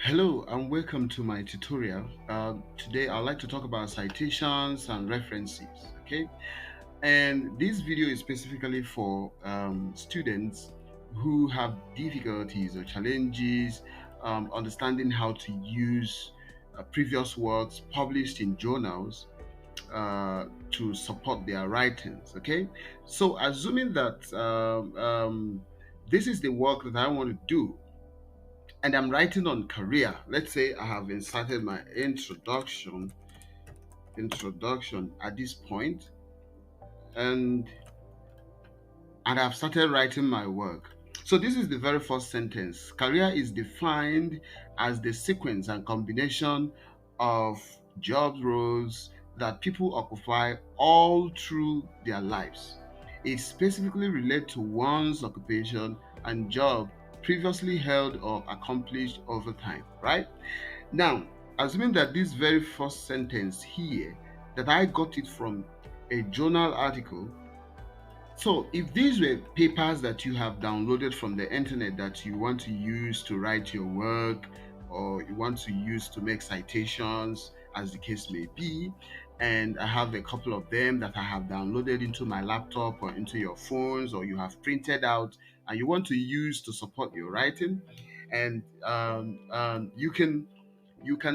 Hello and welcome to my tutorial. Today I'd like to talk about citations and references. Okay, and this video is specifically for students who have difficulties or challenges understanding how to use previous works published in journals to support their writings. Okay, so assuming that this is the work that I want to do and I'm writing on career. Let's say I have inserted my introduction at this point, and I've started writing my work. So this is the very first sentence. Career is defined as the sequence and combination of job roles that people occupy all through their lives. It specifically relates to one's occupation and job previously held or accomplished over time, right? Now, assuming that this very first sentence here, that I got it from a journal article. So if these were papers that you have downloaded from the internet that you want to use to write your work or you want to use to make citations, as the case may be, and I have a couple of them that I have downloaded into my laptop or into your phones or you have printed out and you want to use to support your writing, and you can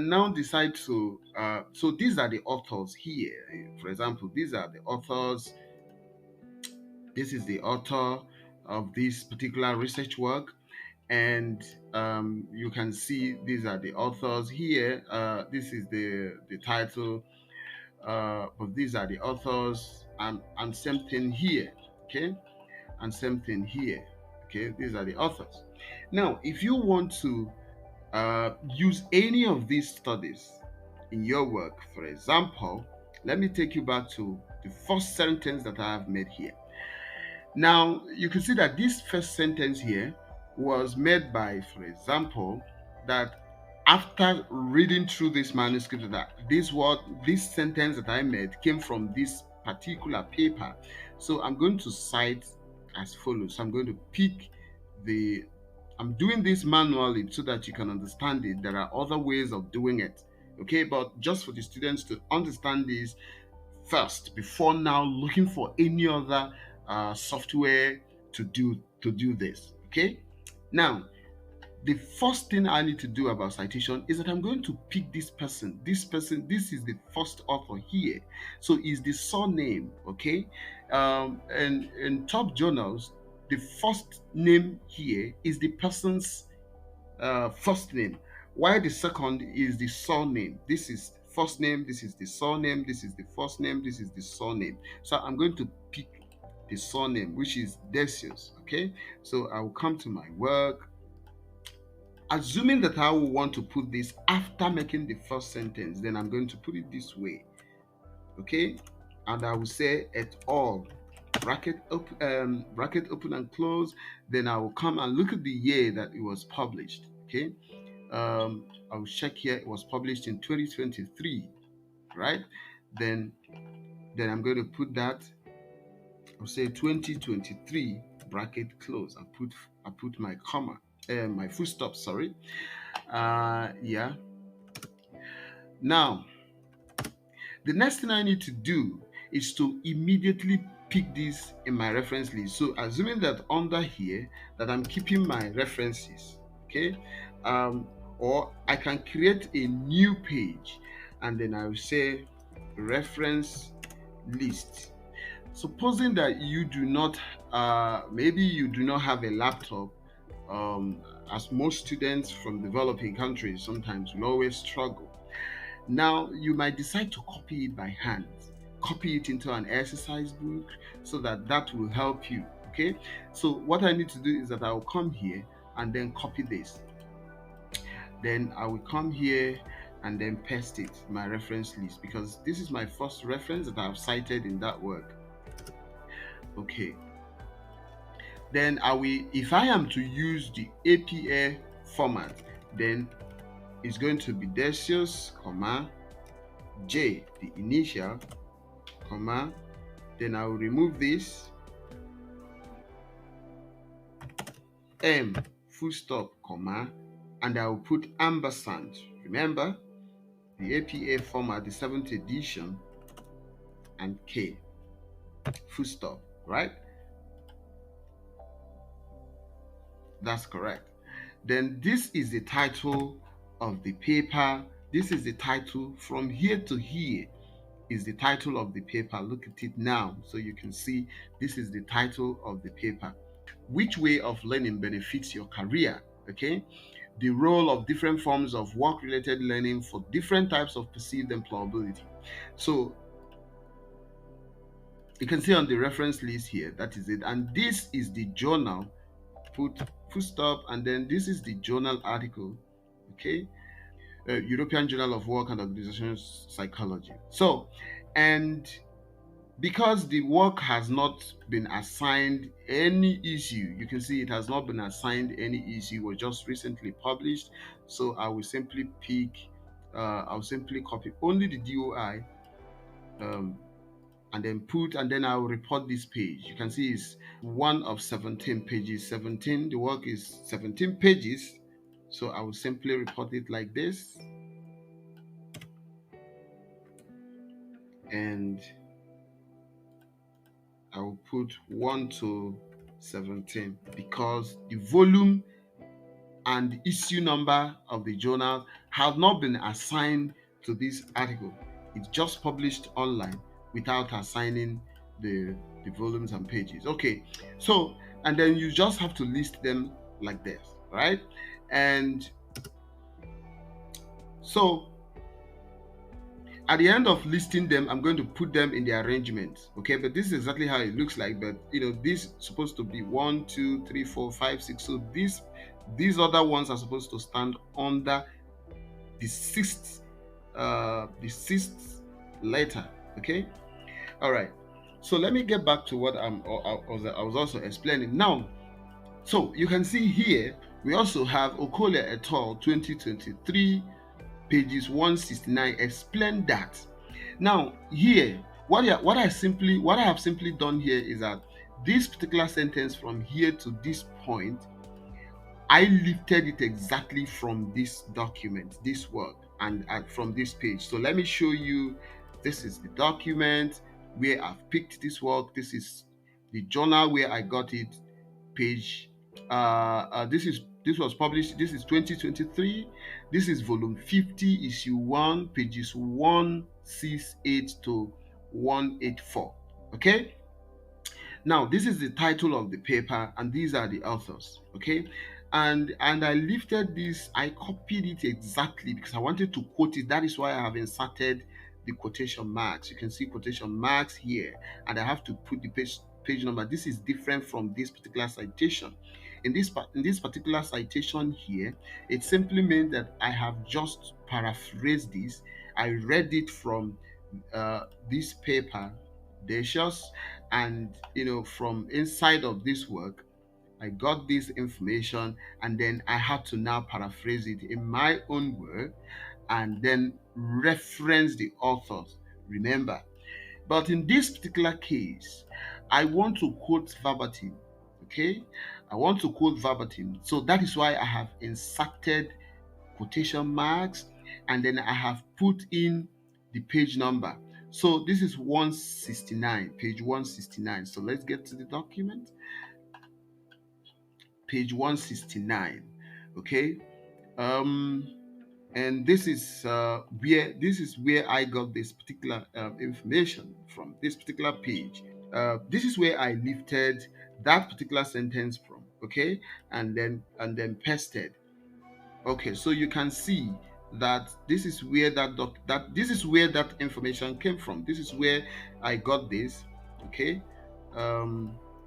now decide to so these are the authors here. For example, these are the authors. This is the author of this particular research work, and you can see these are the authors here. This is the title, but these are the authors, and same thing here. Okay, and same thing here. Okay, these are the authors. Now if you want to use any of these studies in your work, for example, let me take you back to the first sentence that I have made here. Now, you can see that this first sentence here was made by, for example, that after reading through this manuscript, that this sentence that I made came from this particular paper. So I'm going to cite as follows. So I'm going to pick the I'm doing this manually so that you can understand it. There are other ways of doing it. Okay, but just for the students to understand this first before now looking for any other software to do this. Okay, now the first thing I need to do about citation is that I'm going to pick this person. This is the first author here, so is the surname. Okay, and in top journals, the first name here is the person's first name, while the second is the surname. This is first name, this is the surname, this is the first name, this is the surname. So I'm going to pick the surname, which is Decius. Okay, so I will come to my work, assuming that I will want to put this after making the first sentence. Then I'm going to put it this way. Okay, and I will say et al. Bracket open and close. Then I will come and look at the year that it was published. Okay, I will check here. It was published in 2023, right? Then I'm going to put that. I'll say 2023 bracket close. I put my comma, my full stop. Sorry. Yeah. Now the next thing I need to do is to immediately pick this in my reference list. So assuming that under here that I'm keeping my references, okay, um, or I can create a new page and then I will say reference list. Supposing that you do not, maybe you do not have a laptop, um, as most students from developing countries sometimes will always struggle. Now, you might decide to copy it by hand, copy it into an exercise book so that will help you. Okay, so what I need to do is that I will come here and then copy this. Then I will come here and then paste it in my reference list because this is my first reference that I've cited in that work. Okay, then if I am to use the APA format, then it's going to be Decius, comma, J, the initial, comma, then I will remove this, M, full stop, comma, and I will put ampersand. Remember the APA format, the 7th edition, and K, full stop, right? That's correct. Then this is the title of the paper. This is the title from here to here is the title of the paper. Look at it now so you can see this is the title of the paper. Which way of learning benefits your career? Okay. The role of different forms of work-related learning for different types of perceived employability. So you can see on the reference list here, that is it. And this is the journal, put full stop, and then this is the journal article, okay? European Journal of Work and Organizational Psychology. So, and because the work has not been assigned any issue, you can see it has not been assigned any issue, it was just recently published. So I will simply pick, I'll simply copy only the DOI, um, and then put, and then I'll report this page. You can see it's one of 17 pages. 17, the work is 17 pages. So I will simply report it like this. And I will put 1 to 17 because the volume and the issue number of the journal have not been assigned to this article. It's just published online without assigning the volumes and pages. Okay, so and then you just have to list them like this, right? And so at the end of listing them, I'm going to put them in the arrangement. Okay, but this is exactly how it looks like. But you know, this is supposed to be 1, 2, 3, 4, 5, 6. So these other ones are supposed to stand under the sixth letter. Okay, all right. So let me get back to what I was also explaining now. So you can see here we also have Okolia et al. 2023, pages 169. Explain that. Now here, what I have simply done here is that this particular sentence from here to this point, I lifted it exactly from this document, this work, and from this page. So let me show you. This is the document where I've picked this work. This is the journal where I got it. Page. This was published. This is 2023. This is volume 50, issue 1, pages 168 to 184. Okay. Now, this is the title of the paper, and these are the authors. Okay, and I lifted this, I copied it exactly because I wanted to quote it. That is why I have inserted the quotation marks. You can see quotation marks here, and I have to put the page number. This is different from this particular citation. In this particular citation here, it simply means that I have just paraphrased this. I read it from this paper, Decious, and you know, from inside of this work I got this information, and then I had to now paraphrase it in my own word and then reference the authors, remember. But in this particular case, I want to quote verbatim. Okay, I want to quote verbatim, so that is why I have inserted quotation marks, and then I have put in the page number. So this is 169, page 169. So let's get to the document. Page 169. Okay. And this is where I got this particular information from, this particular page. This is where I lifted that particular sentence from. Okay, and then pasted. Okay, so you can see that this is where that information came from. This is where I got this. Okay,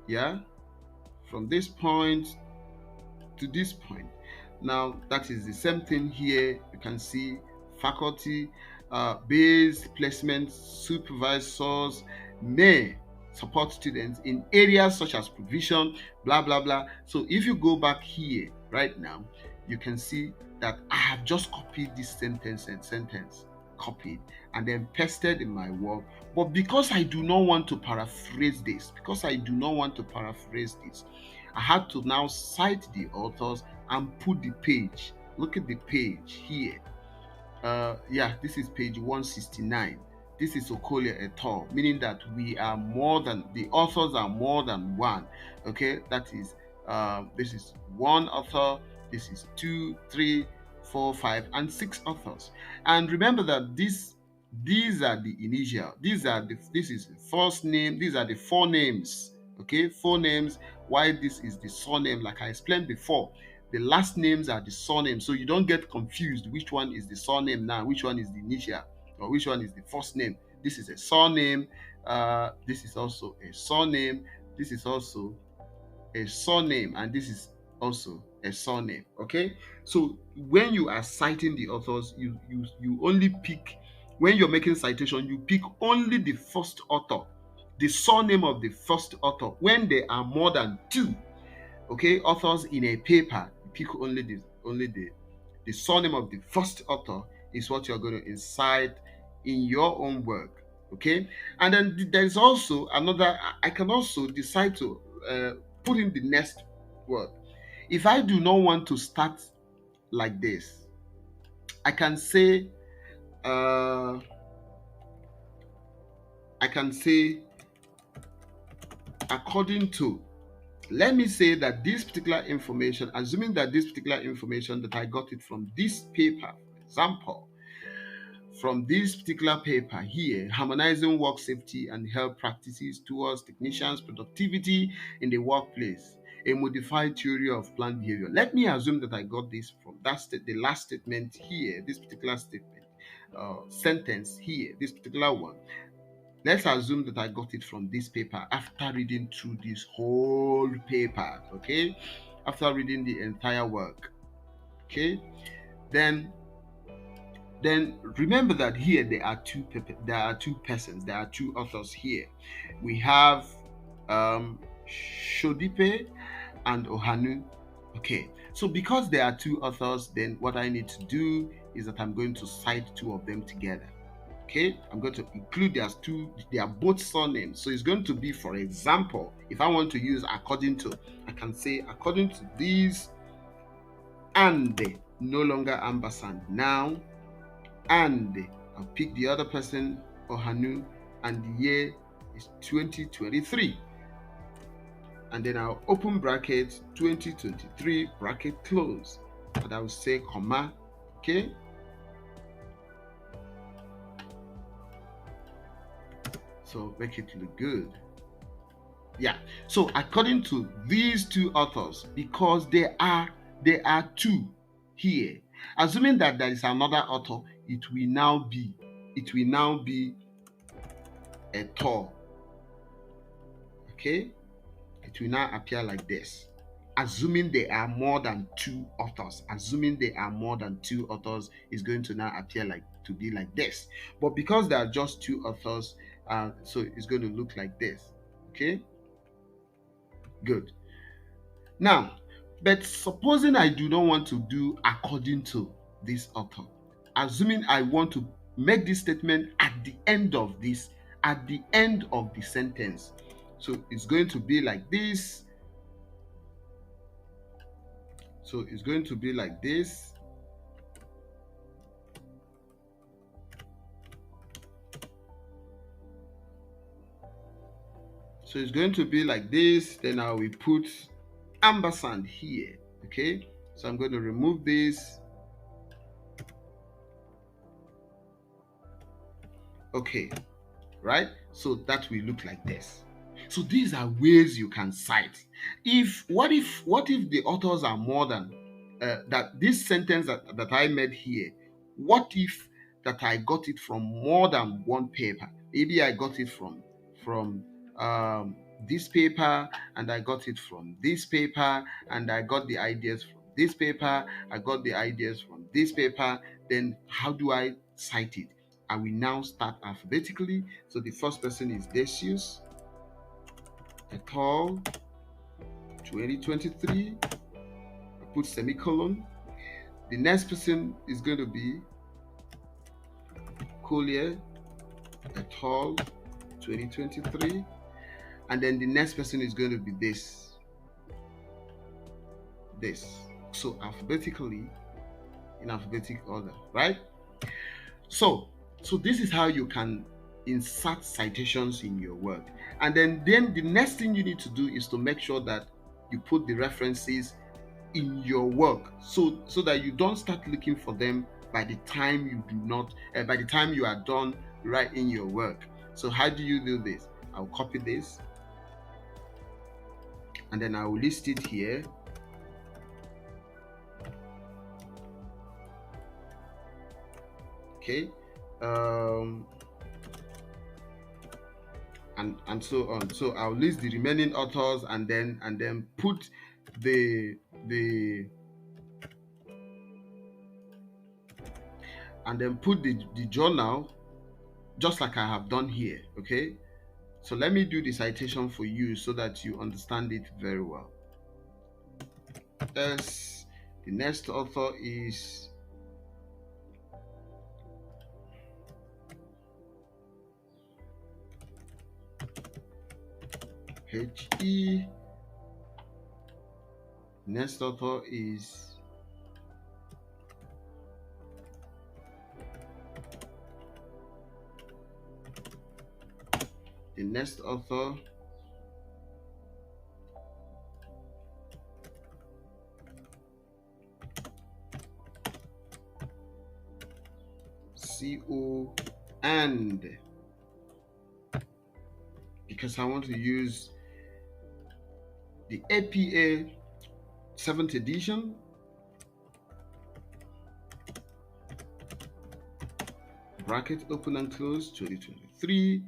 yeah, from this point to this point. Now that is the same thing here. You can see faculty based placement supervisors may support students in areas such as provision, blah blah blah. So if you go back here right now, you can see that I have just copied this sentence copied and then pasted in my work. But because I do not want to paraphrase this, I had to now cite the authors and put the page Look at the page here. Yeah, this is page 169. This is Okolia et al, meaning that we are more than, the authors are more than one. Okay, that is, this is one author, this is two, three, four, five, and six authors. And remember that these are the initial, this is the first name, these are the four names. Okay, four names. Why this is the surname, like I explained before, the last names are the surname, so you don't get confused which one is the surname now, which one is the initial, or which one is the first name. This is a surname, this is also a surname, this is also a surname, and this is also a surname. Okay, so when you are citing the authors, you only pick, when you're making citation, you pick only the first author, the surname of the first author. When there are more than two, okay, authors in a paper, pick only the surname of the first author is what you're going to incite in your own work. Okay, and then there's also another, I can also decide to put in the next word. If I do not want to start like this, I can say uh I can say according to. Let me say that this particular information, assuming that this particular information that I got it from this paper, for example, from this particular paper here, harmonizing work safety and health practices towards technicians' productivity in the workplace, a modified theory of plant behavior. Let me assume that I got this from the last statement here, this particular statement, sentence here, this particular one. Let's assume that I got it from this paper after reading through this whole paper, okay? After reading the entire work, okay? Then remember that here there are two persons, there are two authors here. We have Shodipe and Ohanu. Okay, so because there are two authors, then what I need to do is that I'm going to cite two of them together. Okay, I'm going to include they are both surnames. So it's going to be, for example, if I want to use according to, I can say according to these, and no longer ampersand now, and I'll pick the other person, Ohanu, and the year is 2023. And then I'll open bracket 2023 bracket close, and I'll say comma. Okay, so make it look good. Yeah, so according to these two authors, because there are two here, assuming that there is another author, it will now be a tall. Okay, it will now appear like this. Assuming there are more than two authors, is going to now appear to be like this. But because there are just two authors, so it's going to look like this. Okay, good. Now, but supposing I do not want to do according to this author, assuming I want to make this statement at the end of the sentence, so it's going to be like this. So it's going to be like this. So it's going to be like this. Then I will put ampersand here. Okay, so I'm going to remove this. Okay, right? So that will look like this. So these are ways you can cite. What if the authors are more than that? This sentence that I made here, what if that I got it from more than one paper? Maybe I got it from this paper, and I got it from this paper, and I got the ideas from this paper, I got the ideas from this paper. Then how do I cite it? I will now start alphabetically. So the first person is Decius et al. 2023. I put semicolon. The next person is going to be Collier et al. 2023. And then the next person is going to be this. So alphabetically, in alphabetic order, right? So, so this is how you can insert citations in your work. And then the next thing you need to do is to make sure that you put the references in your work, so that you don't start looking for them by the time you do not by the time you are done writing your work. So how do you do this? I'll copy this and then I will list it here. Okay. um and so on. So I'll list the remaining authors and then put the the and then put the journal just like I have done here. Okay, so let me do the citation for you so that you understand it very well. Yes, the next author is H.E. Next author is the next author CO, and because I want to use the APA 7th edition, bracket open and close 2023,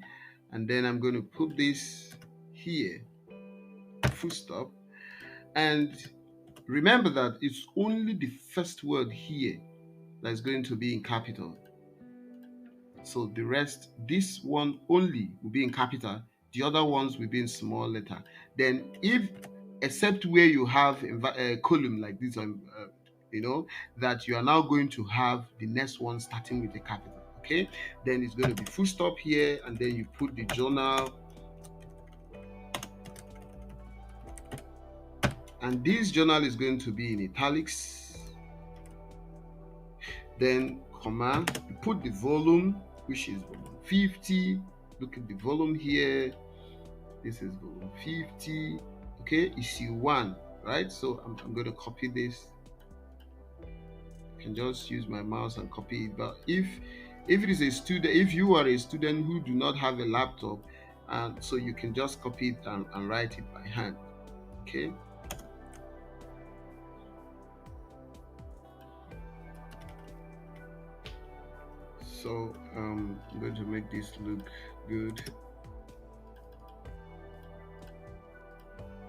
and then I'm going to put this here, full stop. And remember that it's only the first word here that's going to be in capital. So the rest, this one only will be in capital, the other ones will be in small letter. Then if, except where you have a column like this, that you are now going to have the next one starting with a capital. Okay, then it's going to be full stop here, and then you put the journal, and this journal is going to be in italics. Then comma, you put the volume, which is volume 50. Look at the volume here. This is volume 50. Okay, issue 1, right? So I'm going to copy this. I can just use my mouse and copy it. But if it is a student, if you are a student who do not have a laptop, and so you can just copy it and write it by hand. Okay. So I'm going to make this look good.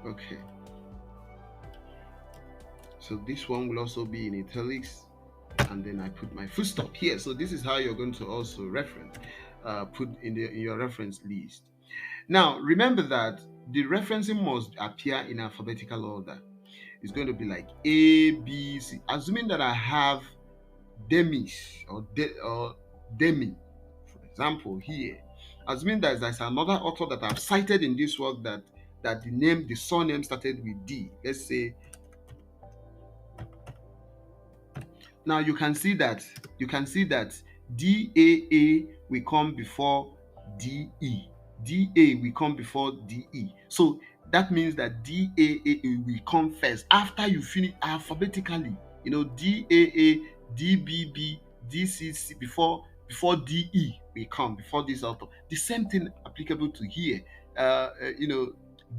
Okay, so this one will also be in italics, and then I put my full stop here. So this is how you're going to also reference, put in your reference list. Now remember that the referencing must appear in alphabetical order. It's going to be like A, B, C. Assuming that I have demis or demi, for example, here. Assuming that there's another author that I've cited in this work that the surname started with D. Let's say. Now you can see that DAA will come before DE. DA will come before DE. So that means that DAA will come first after you finish alphabetically. DAA, DBB, DCC before DE will come before this author. The same thing applicable to here.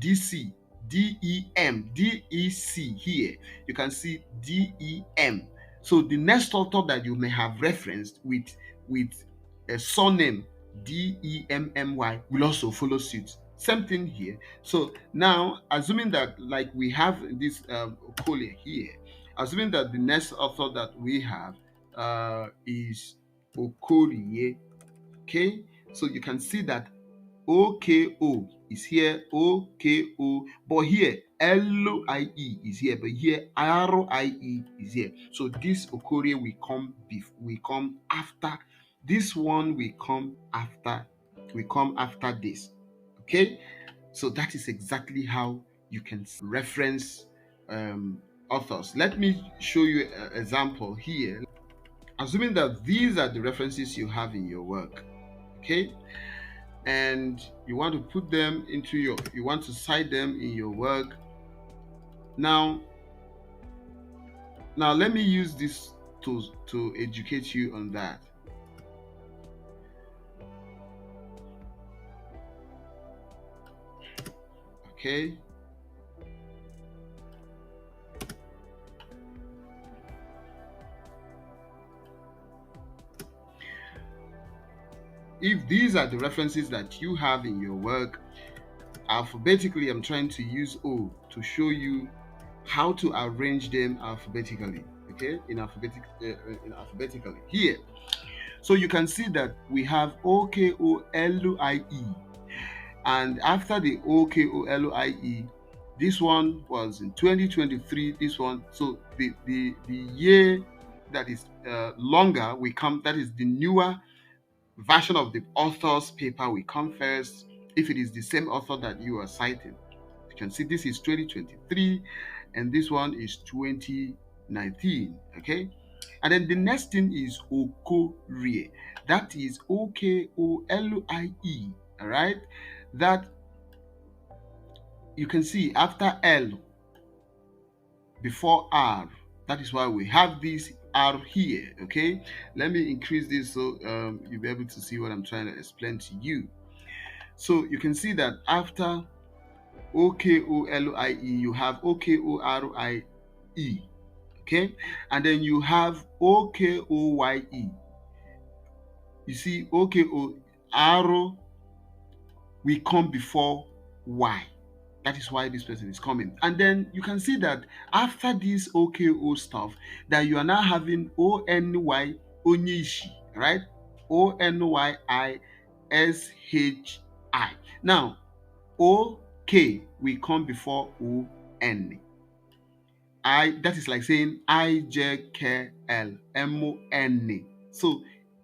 DC, DEM, DEC here. You can see DEM. So the next author that you may have referenced with a surname DEMMY will also follow suit. Same thing here. So now, assuming that like we have this Okolie here, assuming that the next author that we have is Okorie. Okay, so you can see that OKO is here, OKO, but here LIE is here, but here RIE is here. So this Okorie will come after this one, will come after this. Okay, so that is exactly how you can reference authors. Let me show you an example here. assuming that these are the references you have in your work, okay, and you want to put them into you want to cite them in your work. Now, let me use this to educate you on that. Okay. If these are the references that you have in your work, alphabetically, I'm trying to use O to show you how to arrange them alphabetically. Okay, in alphabetically here. So you can see that we have OKOLIE, and after the OKOLIE, this one was in 2023. This one, so the year that is longer, we come, that is the newer version of the author's paper will come first if it is the same author that you are citing. You can see this is 2023 and this one is 2019. Okay, and then the next thing is Okorie. That is Okolie. All right, that you can see after L before R. That is why we have this R here. Okay, let me increase this so you'll be able to see what I'm trying to explain to you. So you can see that after Okolie, you have Okorie. Okay, and then you have Okoye. You see, R will come before Y. That is why this person is coming. And then you can see that after this OKO stuff, that you are now having ONY Onyishi, right? ONYISHI. Now, OK will come before ON. That is like saying IJKLMON. So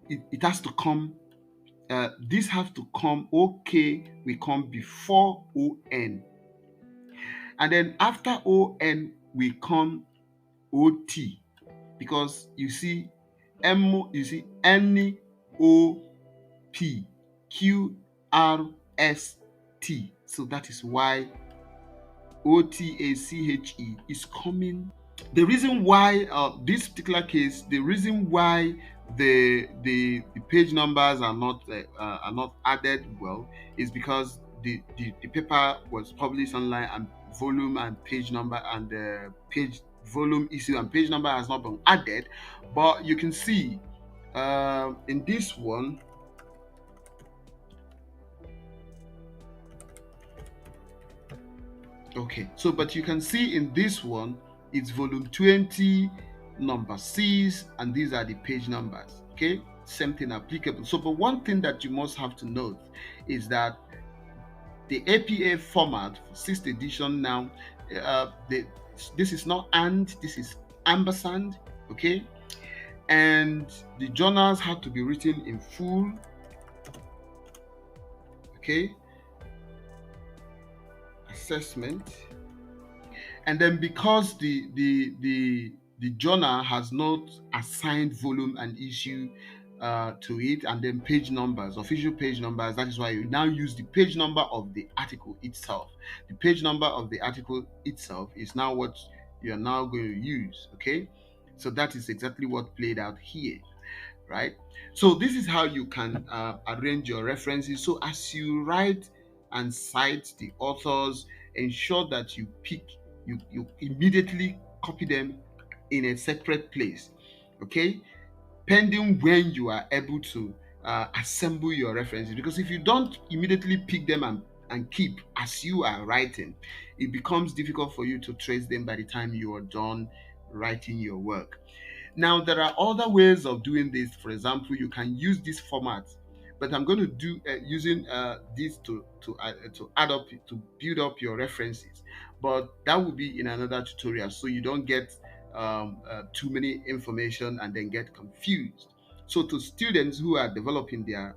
it has to come. This has to come. OK will come before ON. And then after ON will come OT, because you see NOPQRST. So that is why OTACHE is coming. The reason why this particular case, the reason why the page numbers are not added well is because the paper was published online and volume and page number and the page volume, issue and page number has not been added. But you can see in this one, okay, so but you can see in this one it's volume 20, number 6, and these are the page numbers. Okay, same thing applicable. So but one thing that you must have to note is that the APA format for 6th edition now, this is not and, this is ampersand. Okay, and the journals have to be written in full. Okay, assessment. And then because the journal has not assigned volume and issue to it, and then page numbers, official page numbers, that is why you now use the page number of the article itself. The page number of the article itself is now what you are now going to use. Okay, so that is exactly what played out here, right? So this is how you can arrange your references. So as you write and cite the authors, ensure that you immediately copy them in a separate place. Okay, pending when you are able to assemble your references, because if you don't immediately pick them and keep as you are writing, it becomes difficult for you to trace them by the time you are done writing your work. Now, there are other ways of doing this. For example, you can use this format, but I'm going to do using this to add up, to build up your references. But that will be in another tutorial, so you don't get too many information and then get confused. So to students who are developing their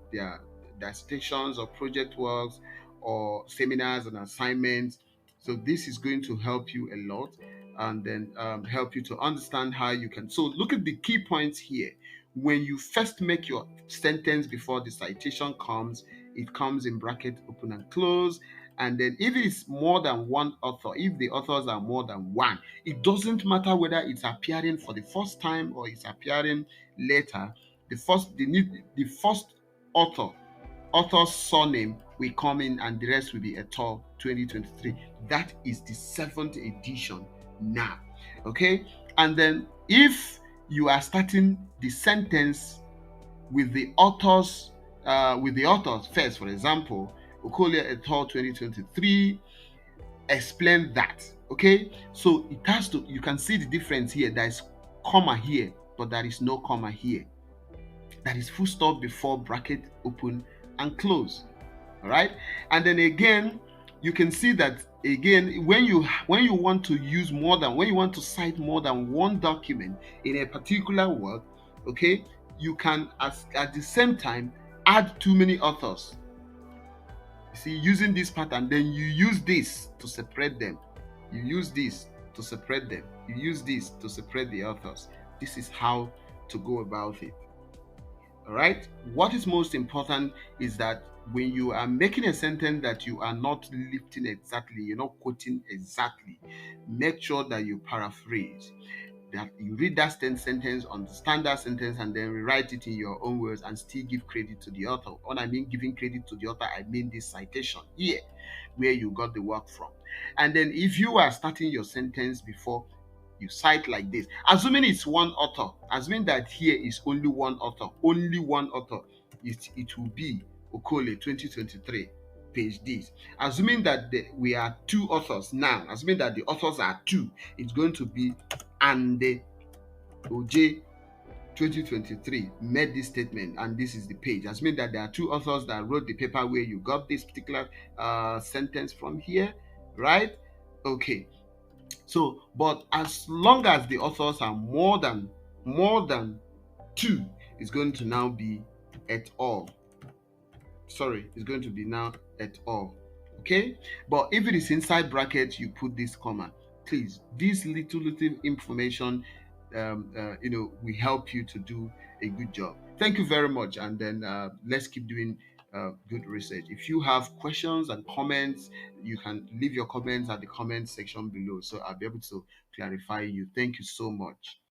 stations or project works or seminars and assignments, so this is going to help you a lot. and then help you to understand how you can. So look at the key points here. When you first make your sentence before the citation comes, it comes in bracket open and close. And then if it's more than one author, if the authors are more than one, it doesn't matter whether it's appearing for the first time or it's appearing later. The first author author's surname will come in and the rest will be author 2023. That is the seventh edition now. Okay. And then if you are starting the sentence with the authors first, for example, Okolie author 2023, explain that. Okay. So it has to, you can see the difference here. There is comma here, but there is no comma here. That is full stop before bracket open and close. All right. And then again, you can see that again when you want to use more than, when you want to cite more than one document in a particular work, okay, you can at the same time add too many authors. You see, using this pattern, then you use this to separate them, you use this to separate them, you use this to separate the authors. This is how to go about it. All right. What is most important is that when you are making a sentence that you are not lifting exactly, you're not quoting exactly, make sure that you paraphrase, that you read that sentence, understand that sentence, and then rewrite it in your own words and still give credit to the author. When I mean giving credit to the author, I mean this citation here, where you got the work from. And then if you are starting your sentence before you cite like this, assuming it's one author, assuming that here is only one author, it will be Okole 2023 page this. Assuming that we are two authors now, assuming that the authors are two, it's going to be and the OJ 2023 made this statement and this is the page. Assuming that there are two authors that wrote the paper where you got this particular sentence from here, right? Okay. So, but as long as the authors are more than two, it's going to now be et al. Sorry, it's going to be now et al. Okay, but if it is inside brackets, you put this comma. Please, this little information, will help you to do a good job. Thank you very much, and then let's keep doing good research. If you have questions and comments, you can leave your comments at the comment section below, so I'll be able to clarify you. Thank you so much.